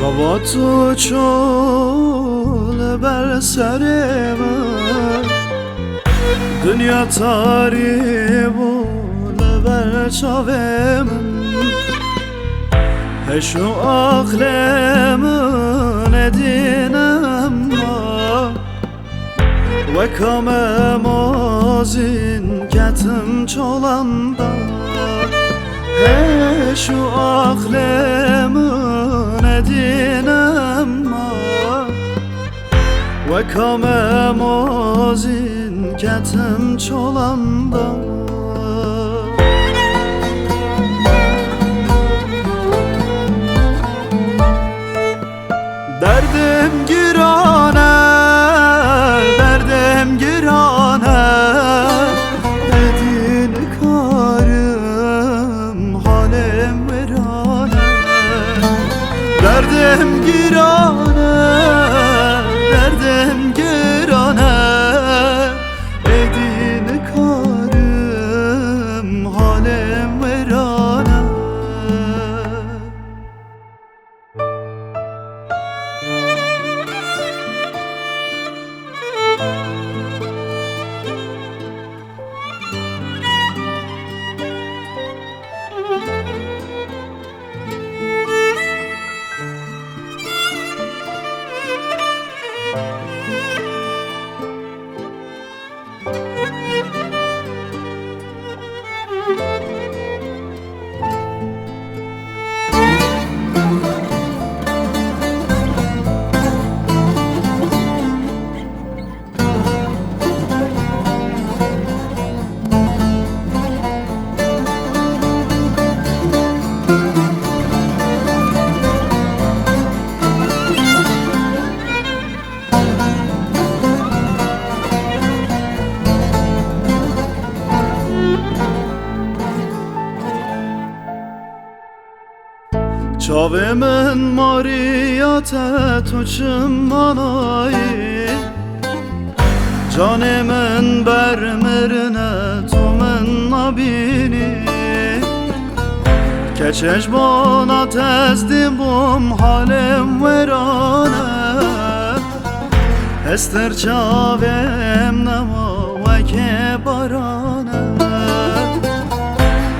قواتو چول بر سر من دنیا تاری بول بر چاو من هشو عقلمون دینم و کام مازین کتم çolanda هشو عقلمون دینم و کام مازین کتم çolanda Derdim girane, derdim girane Dedin karım, halim verane Derdim girane, derdim girane Dedin karım, halim verane Çavımın mariyate tuçum manayı Canımın bermerine tumun nabini Keçeş bana tezdim bum halim verane Ester çavim nema ve kebarane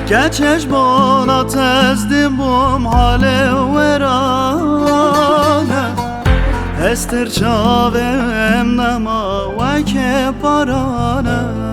Keçeş bana tezdim bum halim verane Ester çavim nema ve kebarane